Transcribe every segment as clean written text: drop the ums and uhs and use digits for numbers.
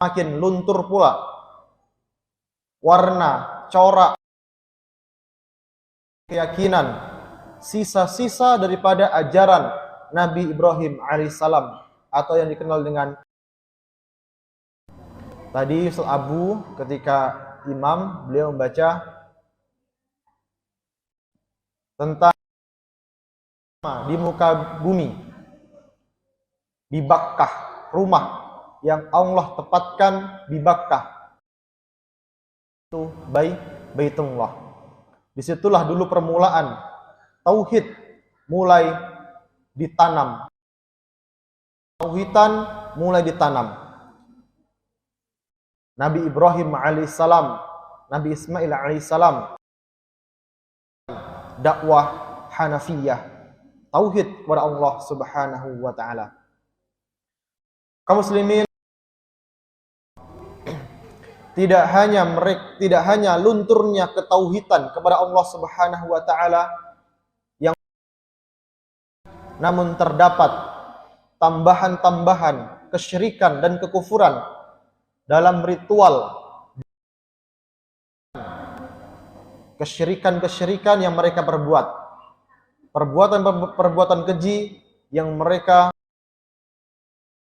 makin luntur pula warna, corak, keyakinan, sisa-sisa daripada ajaran Nabi Ibrahim alaihissalam, atau yang dikenal dengan tadi Ustaz Abu ketika imam beliau membaca tentang di muka bumi, di Bakkah, rumah yang Allah tepatkan di Bakkah, itu Baitullah. Disitulah dulu permulaan tauhid mulai ditanam, tauhidan mulai ditanam. Nabi Ibrahim alaihissalam, Nabi Ismail alaihissalam, dakwah Hanafiyah, tauhid kepada Allah Subhanahu wa taala. Kaum muslimin, tidak hanya lunturnya ketauhidan kepada Allah Subhanahu wa taala, yang namun terdapat tambahan-tambahan kesyirikan dan kekufuran dalam ritual, kesyirikan yang mereka perbuat, perbuatan keji yang mereka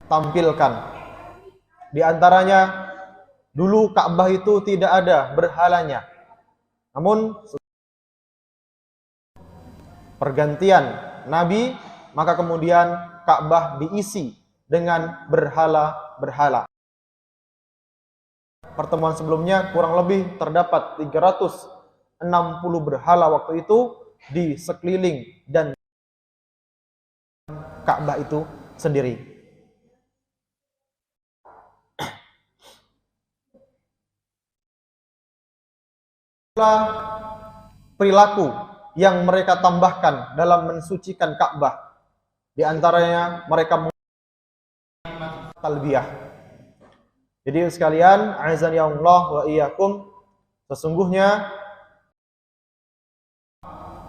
tampilkan. Di antaranya, dulu Ka'bah itu tidak ada berhalanya, namun pergantian Nabi, maka kemudian Ka'bah diisi dengan berhala-berhala. Pertemuan sebelumnya kurang lebih terdapat 360 berhala waktu itu di sekeliling dan Ka'bah itu sendiri. Perilaku yang mereka tambahkan dalam mensucikan Ka'bah, di antaranya mereka talbiyah. Jadi sekalian, azan ya Allah wa iyyakum, sesungguhnya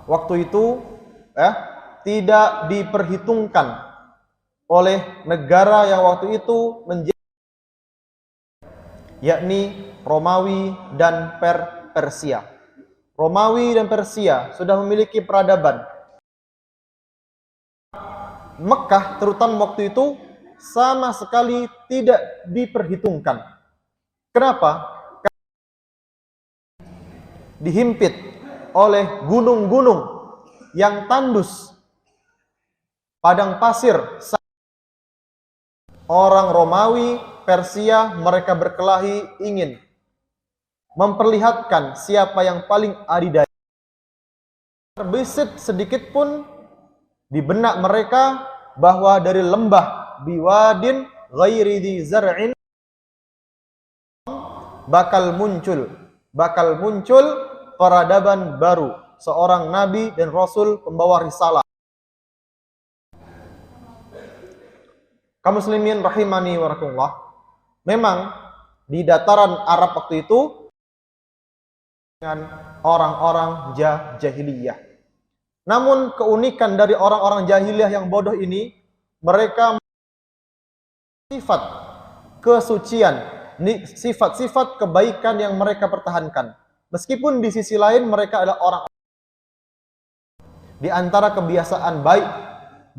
waktu itu tidak diperhitungkan oleh negara yang waktu itu menjadi, yakni Romawi dan Persia. Romawi dan Persia sudah memiliki peradaban. Mekah terutama waktu itu sama sekali tidak diperhitungkan. Kenapa? Dihimpit oleh gunung-gunung yang tandus, padang pasir. Orang Romawi, Persia, mereka berkelahi ingin memperlihatkan siapa yang paling adidaya. Terbesit sedikit pun di benak mereka bahwa dari lembah biwadin ghairi dzi zar'in bakal muncul peradaban baru, seorang nabi dan rasul pembawa risalah. Kaum muslimin rahimani wa rahimakumullah, memang di dataran Arab waktu itu dengan orang-orang jahiliyah. Namun keunikan dari orang-orang jahiliyah yang bodoh ini, mereka sifat kesucian, sifat-sifat kebaikan yang mereka pertahankan. Meskipun di sisi lain mereka adalah orang. Di antara kebiasaan baik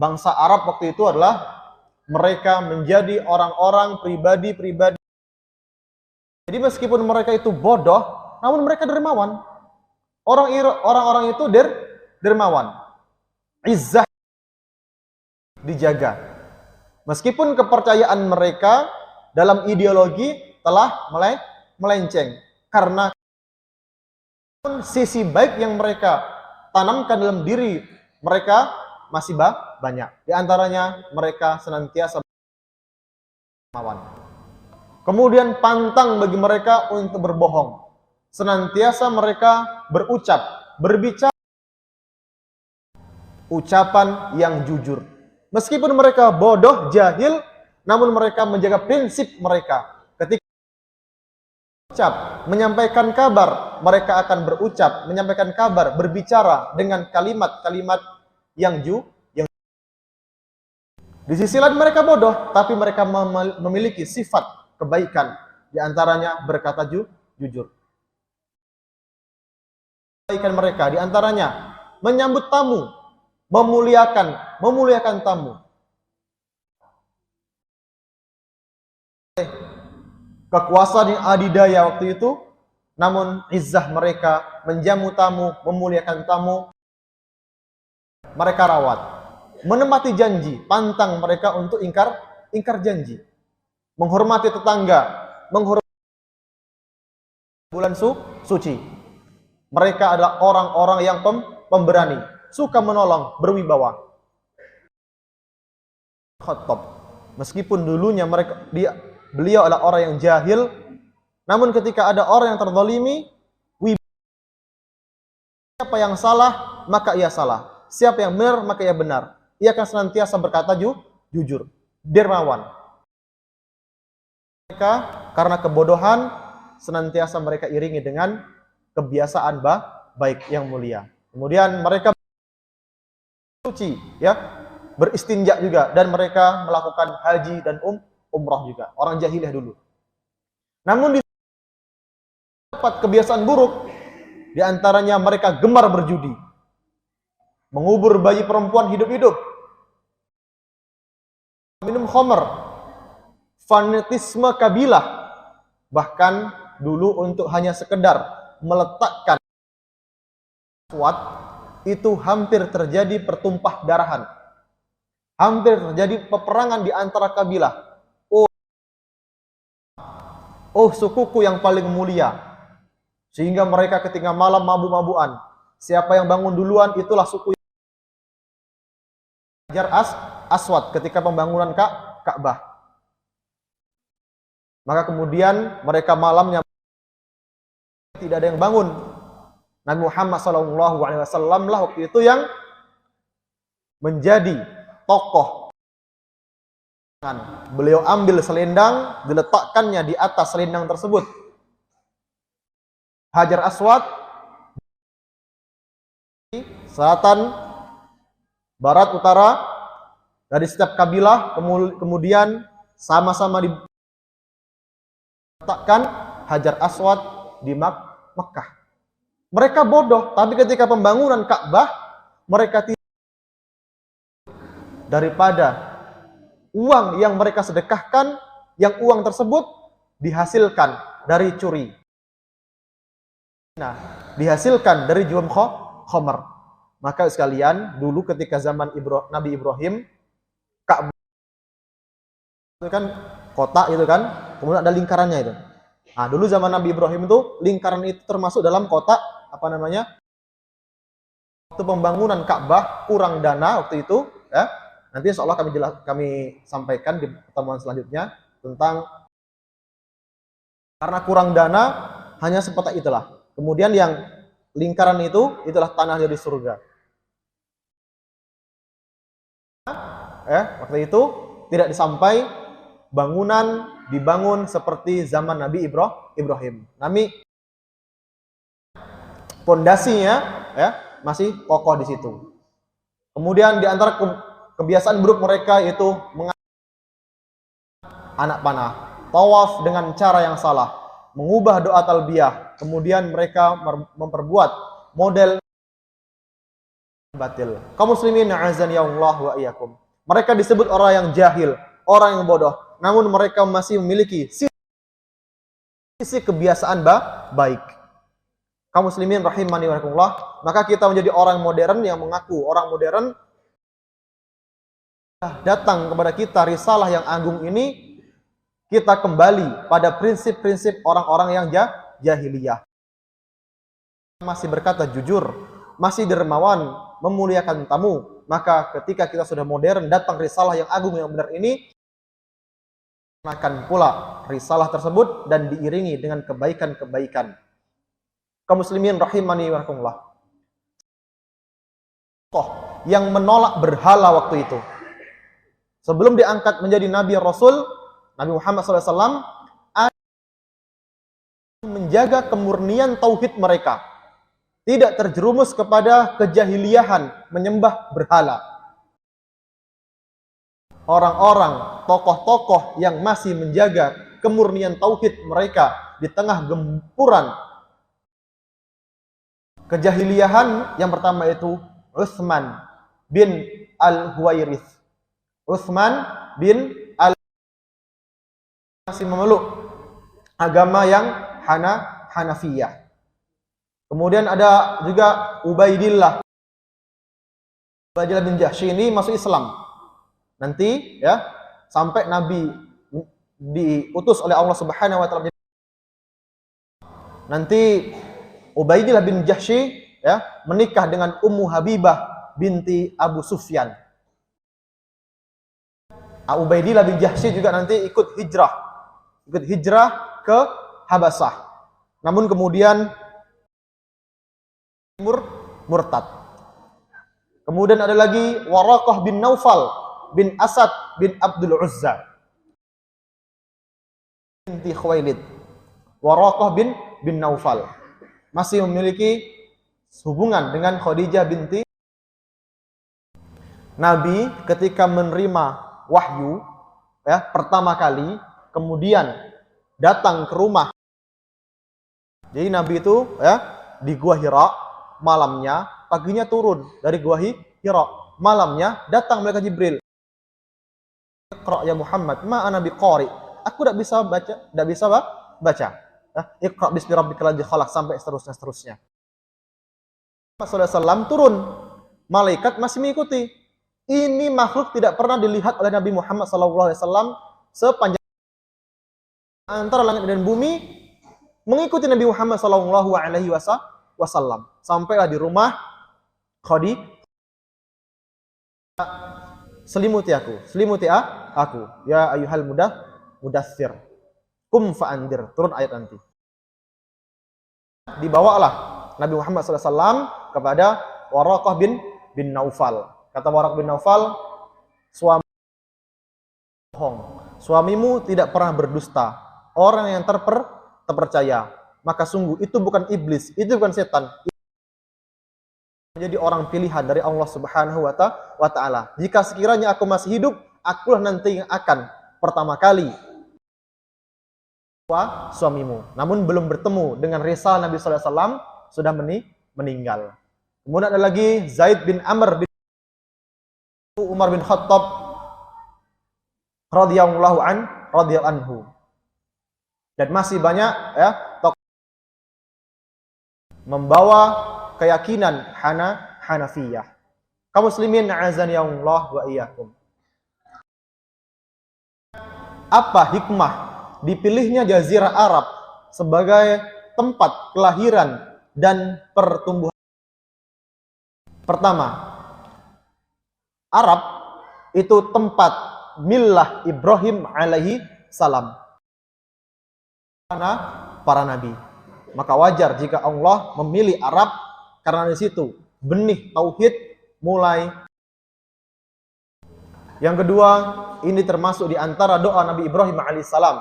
bangsa Arab waktu itu adalah mereka menjadi orang-orang pribadi-pribadi. Jadi meskipun mereka itu bodoh, namun mereka dermawan. Orang-orang itu dermawan. Izzah dijaga. Meskipun kepercayaan mereka dalam ideologi telah melenceng, karena sisi baik yang mereka tanamkan dalam diri mereka masih banyak. Di antaranya mereka senantiasa dermawan. Kemudian pantang bagi mereka untuk berbohong. Senantiasa mereka berbicara ucapan yang jujur. Meskipun mereka bodoh, jahil, namun mereka menjaga prinsip mereka. Ketika menyampaikan kabar, mereka akan menyampaikan kabar, berbicara dengan kalimat-kalimat yang di sisi lain mereka bodoh, tapi mereka memiliki sifat kebaikan. Di antaranya berkata jujur. Kebaikan mereka di antaranya menyambut tamu, memuliakan tamu. Kekuasaan yang adidaya waktu itu, namun izzah mereka menjamu tamu, memuliakan tamu, mereka rawat. Menepati janji, pantang mereka untuk ingkar janji. Menghormati tetangga, menghormati bulan suci. Mereka adalah orang-orang yang pemberani, suka menolong, berwibawa. Khattab, meskipun dulunya beliau adalah orang yang jahil, namun ketika ada orang yang terzalimi, siapa yang salah, maka ia salah. Siapa yang benar, maka ia benar. Ia akan senantiasa berkata jujur, dermawan. Mereka karena kebodohan senantiasa mereka iringi dengan kebiasaan baik yang mulia. Kemudian mereka suci, ya, beristinja juga, dan mereka melakukan haji dan umrah juga. Orang jahiliyah dulu. Namun dapat kebiasaan buruk, di antaranya mereka gemar berjudi, mengubur bayi perempuan hidup-hidup, minum khamr, fanatisme kabilah, bahkan dulu untuk hanya sekedar meletakkan aswad itu hampir terjadi pertumpah darahan, hampir terjadi peperangan di antara kabilah. Oh sukuku yang paling mulia, sehingga mereka ketika malam mabuk-mabukan, siapa yang bangun duluan itulah suku Hajar Aswad ketika pembangunan Ka'bah. Maka kemudian mereka malamnya tidak ada yang bangun. Nabi Muhammad SAW lah waktu itu yang menjadi tokoh. Beliau ambil selendang, diletakkannya di atas selendang tersebut Hajar Aswad, selatan, barat, utara, dari setiap kabilah, kemudian sama-sama diletakkan Hajar Aswad di Mekah. Mereka bodoh, tapi ketika pembangunan Ka'bah, mereka tidak, daripada uang yang mereka sedekahkan, yang uang tersebut dihasilkan dari curi. Nah, dihasilkan dari jual khamr. Maka sekalian, dulu ketika zaman Nabi Ibrahim, Ka'bah itu kan kotak itu kan, kemudian ada lingkarannya itu. Nah, dulu zaman Nabi Ibrahim itu lingkaran itu termasuk dalam kotak waktu pembangunan Ka'bah kurang dana waktu itu, ya. Nanti insyaallah kami sampaikan di pertemuan selanjutnya tentang karena kurang dana hanya seperti itulah. Kemudian yang lingkaran itulah tanah dari surga. Waktu itu tidak disampai bangunan dibangun seperti zaman Nabi Ibrahim. Pondasinya masih kokoh di situ. Kemudian di antara kebiasaan buruk mereka itu anak panah, tawaf dengan cara yang salah, mengubah doa talbiyah, kemudian mereka memperbuat model batil. Kaum muslimin a'azzani Allah wa iyyakum. Mereka disebut orang yang jahil, orang yang bodoh, namun mereka masih memiliki sisi kebiasaan baik. Kaum muslimin rahimani wa rahimakumullah, maka kita menjadi orang modern yang mengaku orang modern. Datang kepada kita risalah yang agung ini, kita kembali pada prinsip-prinsip orang-orang yang jahiliyah. Masih berkata jujur, masih dermawan, memuliakan tamu. Maka ketika kita sudah modern, datang risalah yang agung yang benar ini, akan pula risalah tersebut dan diiringi dengan kebaikan-kebaikan. Kaum muslimin rahimani wa rahimakumullah. Yang menolak berhala waktu itu, sebelum diangkat menjadi Nabi Rasul, Nabi Muhammad SAW menjaga kemurnian tauhid mereka, tidak terjerumus kepada kejahiliahan menyembah berhala. Orang-orang, tokoh-tokoh yang masih menjaga kemurnian tauhid mereka di tengah gempuran kejahiliahan. Yang pertama itu Utsman bin Al-Huwairits. Utsman bin masih memeluk agama yang Hanafiyah. Kemudian ada juga Ubaidillah bin Jahsy, ini masuk Islam. Nanti ya, sampai Nabi diutus oleh Allah Subhanahu wa taala. Nanti Ubaidillah bin Jahsy ya menikah dengan Ummu Habibah binti Abu Sufyan. Ubaidillah bin Jahsy juga nanti ikut hijrah ke Habasyah. Namun kemudian murtad. Kemudian ada lagi Waraqah bin Naufal bin Asad bin Abdul Uzza binti Khuwailid. Waraqah bin Naufal masih memiliki hubungan dengan Khadijah binti Nabi ketika menerima wahyu ya pertama kali, kemudian datang ke rumah. Jadi Nabi itu ya di Gua Hira malamnya, paginya turun dari Gua Hira, malamnya datang malaikat Jibril. Iqra ya Muhammad, ma ana biqari. Aku tidak bisa baca. Iqra bismi rabbikal ladzi khalaq, sampai seterusnya. Rasulullah SAW turun, malaikat masih mengikuti. Ini makhluk tidak pernah dilihat oleh Nabi Muhammad SAW sepanjang antara langit dan bumi, mengikuti Nabi Muhammad SAW. Sampailah di rumah Khadijah, selimuti aku, ya ayyuhal mudaththir, kum fa'andir. Turun ayat nanti. Dibawalah Nabi Muhammad SAW kepada Waraqah bin Naufal. Kata Waraqah bin Naufal, suamimu tidak pernah berdusta, orang yang terpercaya. Maka sungguh itu bukan iblis, itu bukan setan. Menjadi orang pilihan dari Allah Subhanahu wa taala. Jika sekiranya aku masih hidup, akulah nanti yang akan pertama kali suamimu. Namun belum bertemu dengan risalah Nabi sallallahu alaihi wasallam, sudah meninggal. Kemudian ada lagi Zaid bin Amr bin Umar bin Khattab radhiyallahu anhu. Dan masih banyak ya membawa keyakinan Hanafiyah. Kaum muslimin a'azani Allah wa iyyakum. Apa hikmah dipilihnya Jazirah Arab sebagai tempat kelahiran dan pertumbuhan? Pertama, Arab itu tempat millah Ibrahim alaihi salam, para nabi. Maka wajar jika Allah memilih Arab, karena di situ benih tauhid mulai. Yang kedua, ini termasuk di antara doa Nabi Ibrahim alaihissalam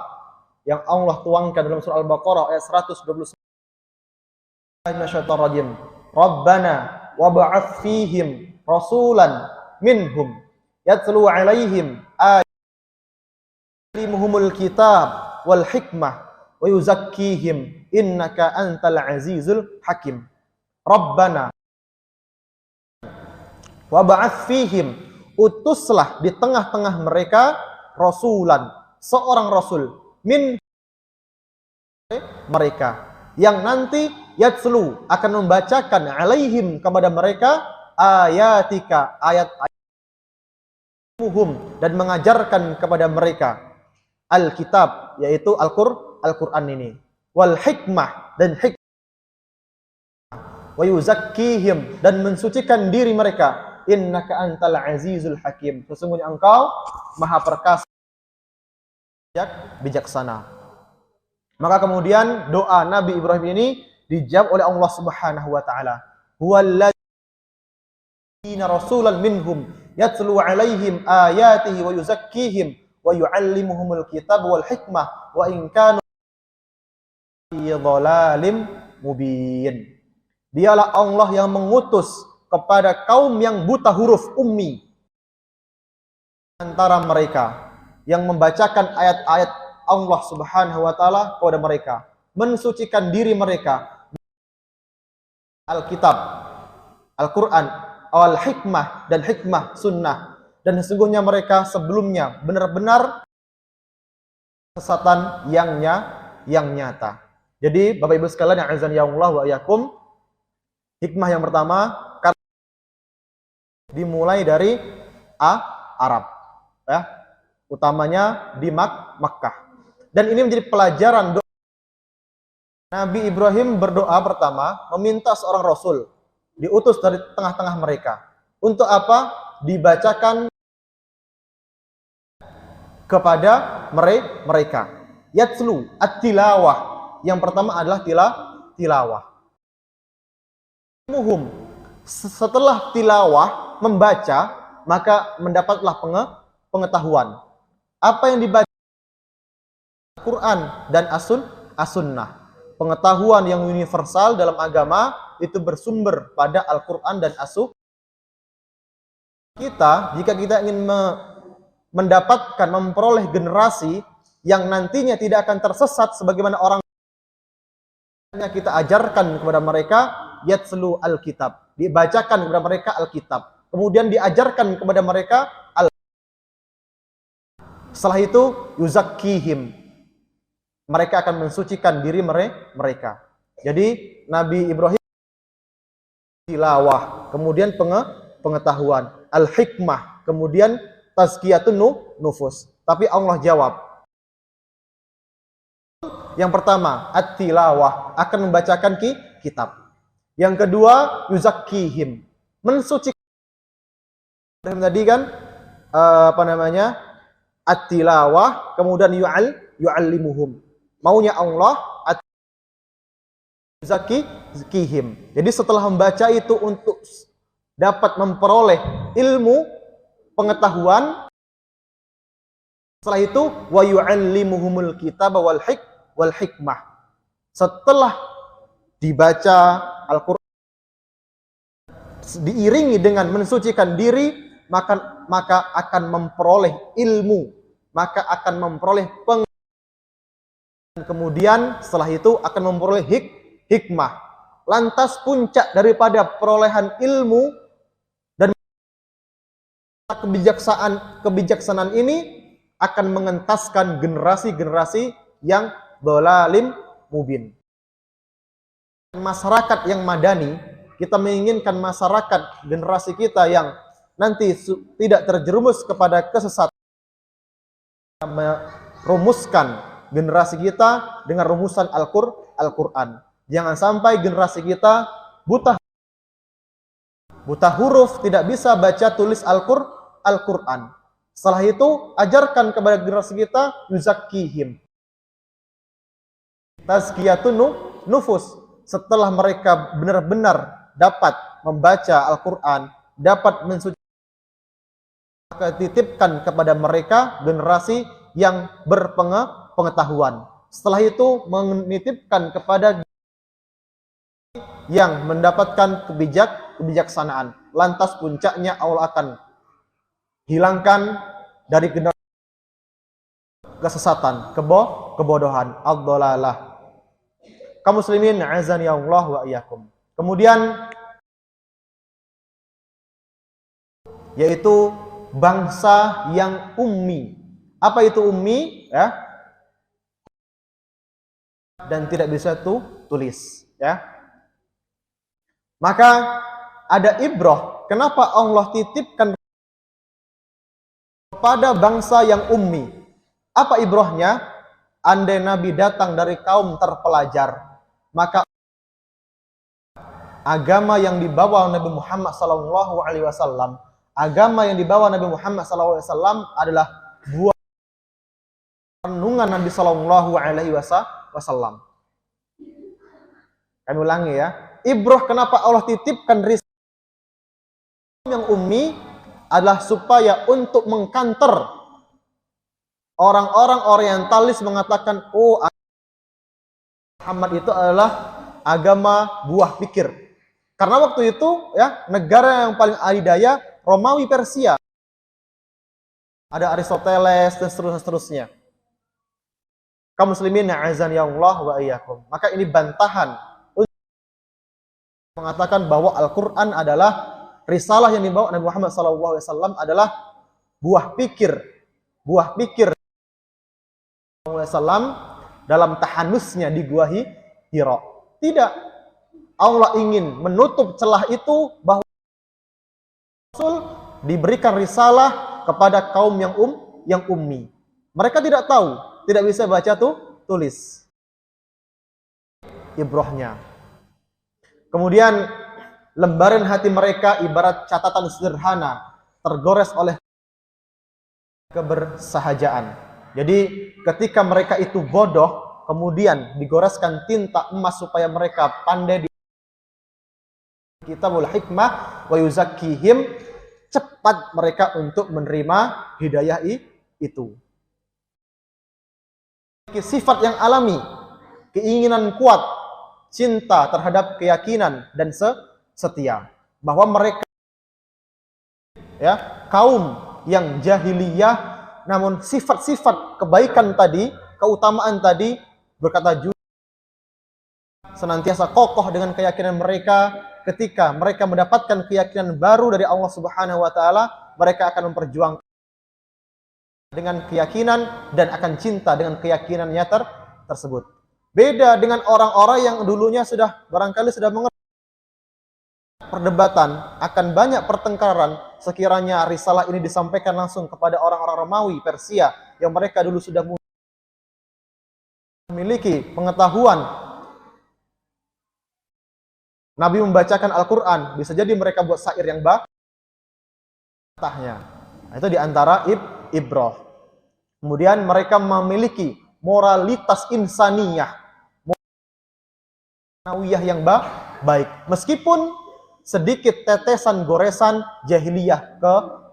yang Allah tuangkan dalam surah Al-Baqarah ayat 129. Rabbana wab'ats fihim rasulan minhum yatlu alaihim ayatimuhumul kitab wal hikmah wa yuzakkihim innaka antal azizul hakim. Rabbana wab'ats fihim, utuslah di tengah-tengah mereka rasulan, seorang rasul min mereka, yang nanti yatslu akan membacakan alaihim kepada mereka ayatika, ayat-ayatmuhum, dan mengajarkan kepada mereka Alkitab, yaitu Al-Quran ini, wal hikmah, dan hikmah, wa yuzakkihim, dan mensucikan diri mereka, innaka antal azizul hakim, sesungguhnya engkau maha perkasa bijaksana. Maka kemudian doa Nabi Ibrahim ini dijawab oleh Allah Subhanahu wa taala. Huwalladzina rasulan minhum yatlu alaihim ayatihi wa yuzakkihim wa yuallimuhumul kitab wal hikmah wa in kanu fi dhalalim mubin. Dialah Allah yang mengutus kepada kaum yang buta huruf ummi antara mereka, yang membacakan ayat-ayat Allah Subhanahu wa taala kepada mereka, mensucikan diri mereka, Alkitab, Al-Qur'an, al-hikmah dan hikmah sunnah, dan sesungguhnya mereka sebelumnya benar-benar kesesatan yang nyata. Jadi Bapak Ibu sekalian yang azan ya Allah wa iyyakum, hikmah yang pertama dimulai dari Arab, ya, utamanya di Makkah. Dan ini menjadi pelajaran doa. Nabi Ibrahim berdoa pertama meminta seorang rasul diutus dari tengah-tengah mereka. Untuk apa? Dibacakan kepada mereka. Yatslu at-tilawah. Yang pertama adalah tilawah. Muhum. Setelah tilawah, membaca, maka mendapatlah pengetahuan. Apa yang dibaca Al-Quran dan As-Sunnah. Pengetahuan yang universal dalam agama itu bersumber pada Al-Quran dan As-Sunnah. Jika kita ingin mendapatkan, memperoleh generasi yang nantinya tidak akan tersesat sebagaimana orang yang kita ajarkan kepada mereka, yatslu al-kitab, dibacakan kepada mereka Alkitab, kemudian diajarkan kepada mereka setelah itu yuzakkihim, mereka akan mensucikan diri mereka. Jadi Nabi Ibrahim tilawah, kemudian pengetahuan, al-hikmah, kemudian tazkiyatun nufus. Tapi Allah jawab, yang pertama at-tilawah, akan membacakan kitab. Yang kedua yuzakkihim, mensucikan. Tadi kan at-tilawah, kemudian yu'allimuhum. Maunya Allah yuzakkihim. Jadi setelah membaca itu untuk dapat memperoleh ilmu, pengetahuan. Setelah itu wa yu'allimuhumul kitab wal hikmah. Setelah dibaca Al-Qur'an diiringi dengan mensucikan diri, maka akan memperoleh ilmu, maka akan memperoleh kemudian setelah itu akan memperoleh hikmah. Lantas puncak daripada perolehan ilmu dan kebijaksanaan ini akan mengentaskan generasi-generasi yang dhalalim mubin. Masyarakat yang madani, kita menginginkan masyarakat generasi kita yang nanti tidak terjerumus kepada kesesatan, merumuskan generasi kita dengan rumusan Al-Quran. Jangan sampai generasi kita buta huruf, tidak bisa baca tulis Al-Quran. Setelah itu ajarkan kepada generasi kita yuzakkihim, tazkiyatun nufus. Setelah mereka benar-benar dapat membaca Al-Quran, dapat mensucikan, maka titipkan kepada mereka generasi yang berpengetahuan. Setelah itu menitipkan kepada yang mendapatkan kebijaksanaan. Lantas puncaknya Allah akan hilangkan dari generasi kesesatan, kebodohan, ad-dhalalah. Kaum muslimin azan ya Allah wa iyyakum. Kemudian yaitu bangsa yang ummi. Apa itu ummi? Ya. Dan tidak bisa tulis, ya. Maka ada ibrah. Kenapa Allah titipkan kepada bangsa yang ummi? Apa ibrahnya? Andai Nabi datang dari kaum terpelajar, maka agama yang dibawa Nabi Muhammad SAW, agama yang dibawa Nabi Muhammad SAW adalah buah renungan Nabi SAW. Kami ulangi ya, ibrah kenapa Allah titipkan risalah yang ummi adalah supaya untuk mengkanter orang-orang orientalis mengatakan, oh, Muhammad itu adalah agama buah pikir. Karena waktu itu ya, negara yang paling adidaya Romawi Persia. Ada Aristoteles dan seterusnya. Kaum muslimin a'azani Allah wa iyyakum. Maka ini bantahan mengatakan bahwa Al-Qur'an adalah risalah yang dibawa Nabi Muhammad SAW adalah buah pikir SAW dalam tahanusnya di Gua Hira. Tidak. Allah ingin menutup celah itu bahwa Rasul diberikan risalah kepada kaum yang ummi. Mereka tidak tahu, tidak bisa baca tulis. Ibrohnya. Kemudian lembaran hati mereka ibarat catatan sederhana tergores oleh kebersahajaan. Jadi ketika mereka itu bodoh, kemudian digoreskan tinta emas supaya mereka pandai di Kitabul Hikmah wa yuzakkihim, cepat mereka untuk menerima hidayah itu. Sifat yang alami, keinginan kuat, cinta terhadap keyakinan dan setia. Bahwa mereka kaum yang jahiliyah, namun sifat-sifat kebaikan tadi, keutamaan tadi, berkata juga senantiasa kokoh dengan keyakinan mereka. Ketika mereka mendapatkan keyakinan baru dari Allah Subhanahu wa taala, mereka akan memperjuangkan dengan keyakinan dan akan cinta dengan keyakinannya tersebut. Beda dengan orang-orang yang dulunya barangkali sudah mengerti perdebatan, akan banyak pertengkaran sekiranya risalah ini disampaikan langsung kepada orang-orang Romawi, Persia, yang mereka dulu sudah memiliki pengetahuan Nabi membacakan Al-Quran, bisa jadi mereka buat syair yang batahnya. Nah, itu diantara ibrah. Kemudian mereka memiliki moralitas insaniyah, moraliyah yang baik. Meskipun sedikit tetesan goresan jahiliyah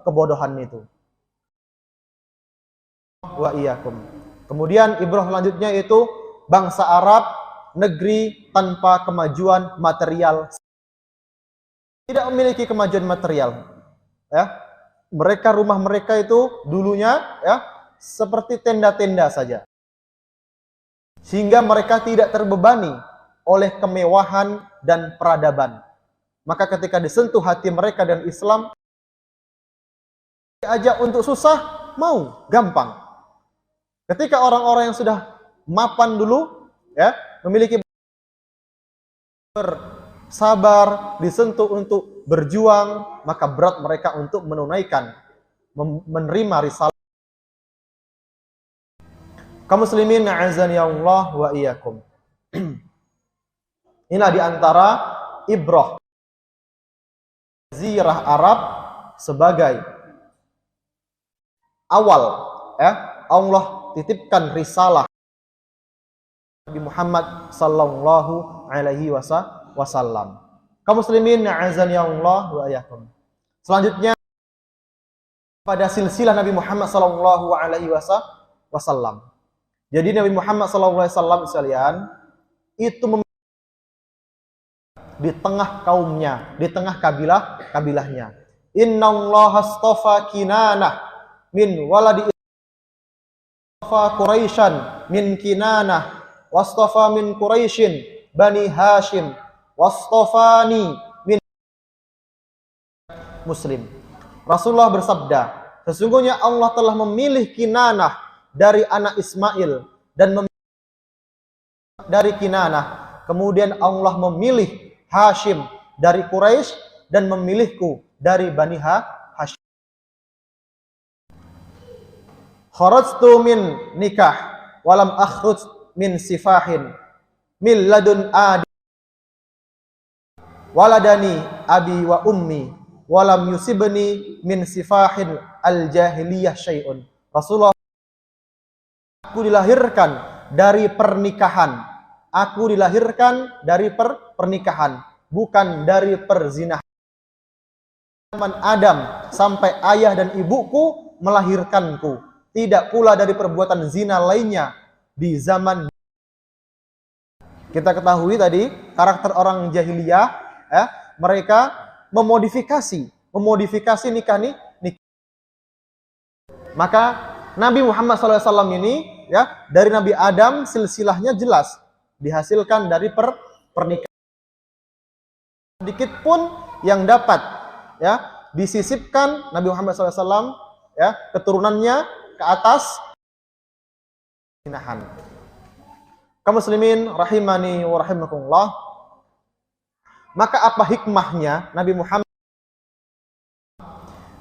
kebodohan itu. Wa iyyakum. Kemudian ibrah selanjutnya itu bangsa Arab, negeri tanpa kemajuan material. Tidak memiliki kemajuan material. Rumah mereka itu dulunya seperti tenda-tenda saja. Sehingga mereka tidak terbebani oleh kemewahan dan peradaban. Maka ketika disentuh hati mereka dan Islam, diajak untuk susah, mau, gampang. Ketika orang-orang yang sudah mapan dulu, memiliki bersabar, disentuh untuk berjuang, maka berat mereka untuk menunaikan, menerima risalah. Kaum muslimin a'azani Allah wa iyyakum. Inilah diantara ibrah Jazirah Arab sebagai awal Allah titipkan risalah Nabi Muhammad sallallahu alaihi wasallam. Kaum muslimin a'azani Allah wa iyyakum. Selanjutnya pada silsilah Nabi Muhammad sallallahu alaihi wasallam. Jadi Nabi Muhammad sallallahu alaihi wasallam sekalian itu di tengah kaumnya, di tengah kabilahnya. Innallaha astafa Kinanah min waladi astafa Quraisyan min Kinanah wastafa min Quraisyin Bani Hashim wastafani min Muslim. Rasulullah bersabda, sesungguhnya Allah telah memilih Kinanah dari anak Ismail dan dari Kinanah. Kemudian Allah memilih Hashim dari Quraisy dan memilihku dari Bani Hashim. Kharajtu min nikah walam akhruj min sifahin min ladun adi waladani abi wa ummi walam yusibni min sifahin al-jahiliyah syai'un. Rasulullah, aku dilahirkan dari pernikahan. Aku dilahirkan dari pernikahan, bukan dari perzinahan. Zaman Adam sampai ayah dan ibuku melahirkanku. Tidak pula dari perbuatan zina lainnya di zaman. Kita ketahui tadi karakter orang jahiliyah, mereka memodifikasi nikah. Maka Nabi Muhammad SAW ini ya, dari Nabi Adam silsilahnya jelas dihasilkan dari pernikahan. Sedikit pun yang dapat ya disisipkan Nabi Muhammad SAW ya keturunannya ke atas zinahan. Kaum muslimin rahimani wa rahimakumullah. Maka apa hikmahnya Nabi Muhammad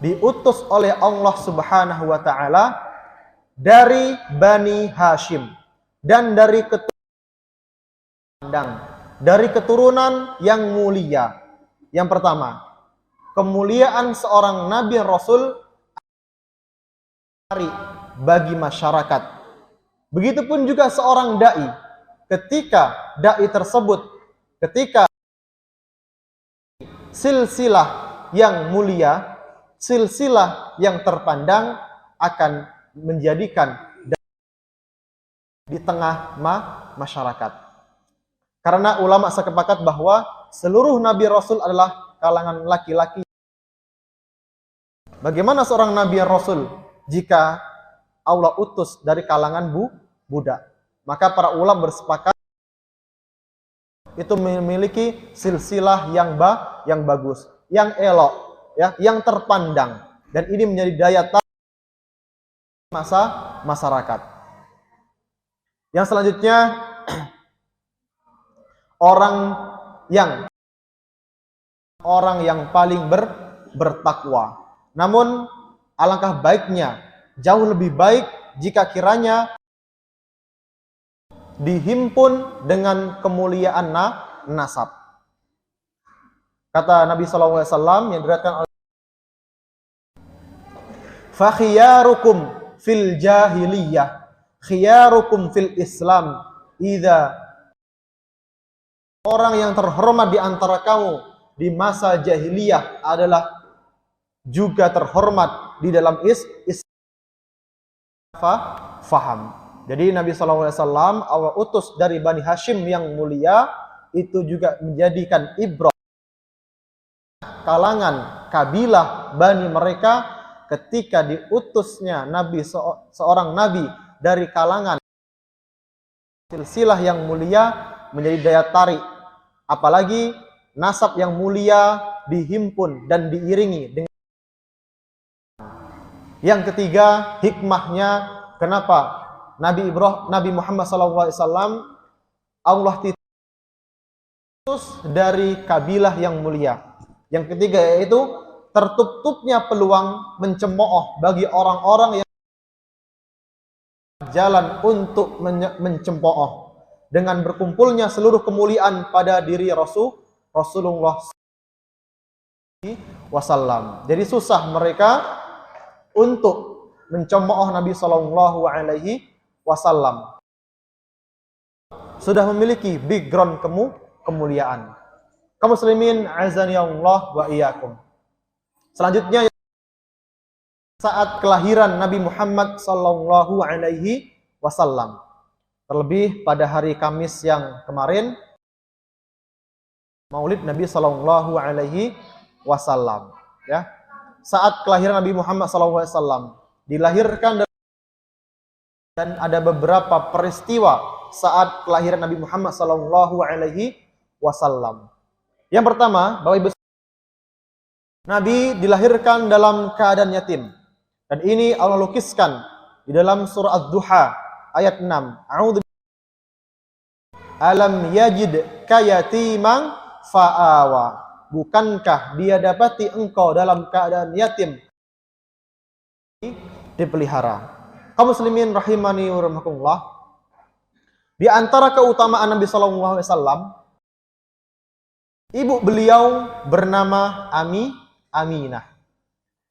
diutus oleh Allah Subhanahu wa taala dari Bani Hashim dan dari keturunan yang mulia. Yang pertama, kemuliaan seorang nabi rasul bagi masyarakat. Begitupun juga seorang dai, ketika dai tersebut silsilah yang mulia, silsilah yang terpandang akan menjadikan di tengah masyarakat. Karena ulama sepakat bahwa seluruh nabi rasul adalah kalangan laki-laki. Bagaimana seorang nabi rasul jika Allah utus dari kalangan budak? Maka para ulama bersepakat itu memiliki silsilah yang bagus, yang elok, ya, yang terpandang, dan ini menjadi daya tarik masyarakat. Yang selanjutnya, orang yang paling bertakwa. Namun alangkah baiknya, jauh lebih baik jika kiranya dihimpun dengan kemuliaan nasab. Kata Nabi SAW yang diriwayatkan oleh fa khiyarukum fil jahiliyah khiyarukum fil Islam idza. Orang yang terhormat di antara kamu di masa jahiliyah adalah juga terhormat di dalam faham. Jadi Nabi SAW Allah utus dari Bani Hashim yang mulia, itu juga menjadikan ibrah kalangan kabilah Bani mereka ketika diutusnya Nabi seorang Nabi dari kalangan silsilah yang mulia menjadi daya tarik. Apalagi nasab yang mulia dihimpun dan diiringi dengan. Yang ketiga, hikmahnya kenapa Nabi Muhammad SAW Allah utus dari kabilah yang mulia. Yang ketiga yaitu tertutupnya peluang mencemooh bagi orang-orang yang jalan untuk mencemooh dengan berkumpulnya seluruh kemuliaan pada diri Rasulullah SAW. Jadi susah mereka untuk mencemooh Nabi SAW. Sudah memiliki background kemuliaan. Kaum muslimin azani Allah wa iyyakum. Selanjutnya, saat kelahiran Nabi Muhammad SAW. Terlebih pada hari Kamis yang kemarin, Maulid Nabi Sallallahu Alaihi Wasallam. Ya, saat kelahiran Nabi Muhammad Sallallahu Alaihi Wasallam dilahirkan dan ada beberapa peristiwa saat kelahiran Nabi Muhammad Sallallahu Alaihi Wasallam. Yang pertama, Bapak Ibu, Nabi dilahirkan dalam keadaan yatim, dan ini Allah lukiskan di dalam surah Ad-Duha. Ayat 6. Alam yajid kayatiman fa'awa. Bukankah dia dapati engkau dalam keadaan yatim dipelihara? Kaum muslimin rahimani wa rahimakumullah. Di antara keutamaan Nabi sallallahu alaihi wasallam, ibu beliau bernama Aminah.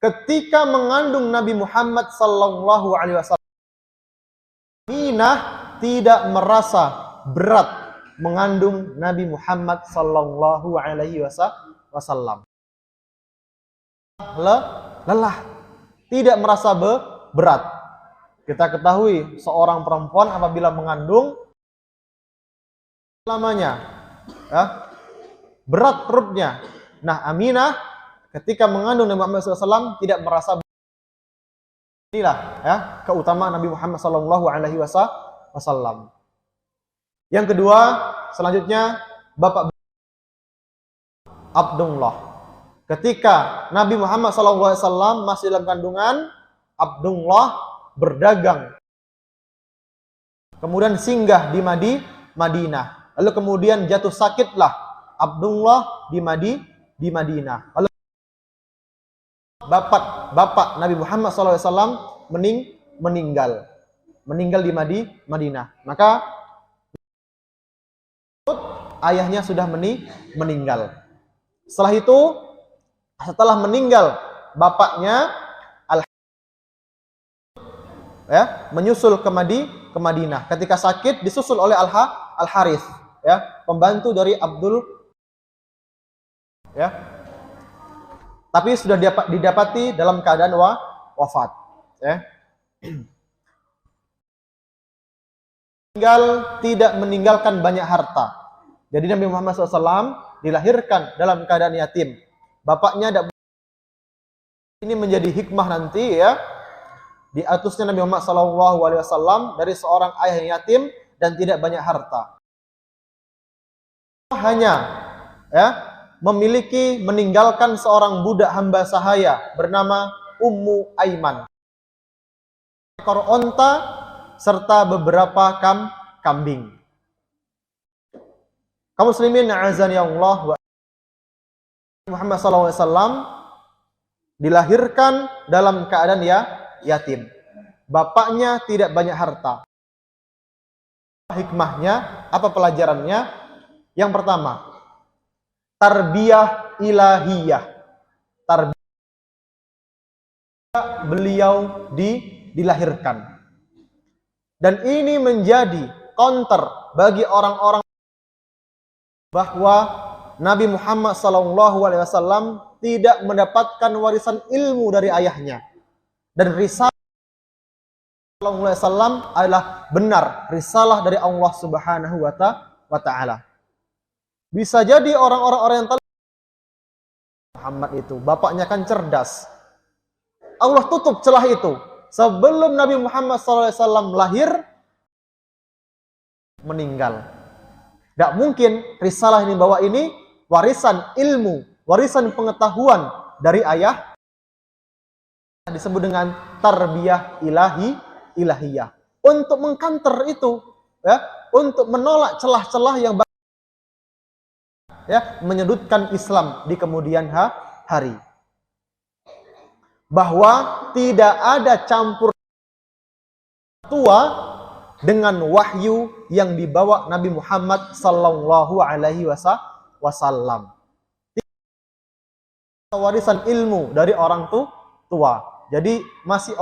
Ketika mengandung Nabi Muhammad sallallahu alaihi wasallam, Aminah tidak merasa berat mengandung Nabi Muhammad sallallahu alaihi wasallam. Lelah, tidak merasa berat. Kita ketahui seorang perempuan apabila mengandung selamanya berat perutnya. Nah, Aminah ketika mengandung Nabi Muhammad SAW tidak merasa berat. Inilah ya keutamaan Nabi Muhammad sallallahu alaihi wasallam. Yang kedua, selanjutnya Bapak Abdullah. Ketika Nabi Muhammad SAW masih dalam kandungan, Abdullah berdagang. Kemudian singgah di Madinah. Lalu kemudian jatuh sakitlah Abdullah di Madinah. Lalu bapak Nabi Muhammad SAW meninggal di Madinah. Maka ayahnya sudah meninggal. Setelah meninggal bapaknya, menyusul ke Madinah. Ketika sakit disusul oleh Al-Harith, pembantu dari Abdul, tapi sudah didapati dalam keadaan wafat. Tidak meninggalkan banyak harta. Jadi Nabi Muhammad SAW dilahirkan dalam keadaan yatim. Bapaknya ini menjadi hikmah nanti diatusnya Nabi Muhammad SAW dari seorang ayah yang yatim dan tidak banyak harta. Hanya meninggalkan seorang budak hamba sahaya bernama Ummu Aiman, ekor onta serta beberapa kambing. Kaum muslimin azani Allah, Muhammad SAW dilahirkan dalam keadaan yatim. Bapaknya tidak banyak harta. Hikmahnya, apa pelajarannya? Yang pertama, tarbiyah ilahiyah. Beliau dilahirkan. Dan ini menjadi counter bagi orang-orang bahwa Nabi Muhammad SAW tidak mendapatkan warisan ilmu dari ayahnya. Dan risalah SAW adalah benar, risalah dari Allah Subhanahu wa Ta'ala. Bisa jadi orang-orang yang Muhammad itu, bapaknya kan cerdas. Allah tutup celah itu. Sebelum Nabi Muhammad SAW lahir, meninggal. Tidak mungkin risalah ini bawa ini warisan ilmu, warisan pengetahuan dari ayah, disebut dengan tarbiyah ilahiyah. Untuk mengkanter itu, untuk menolak celah-celah yang menyudutkan Islam di kemudian hari. Bahwa tidak ada campur tua dengan wahyu yang dibawa Nabi Muhammad sallallahu alaihi wasallam. Warisan ilmu dari orang tua. Jadi masih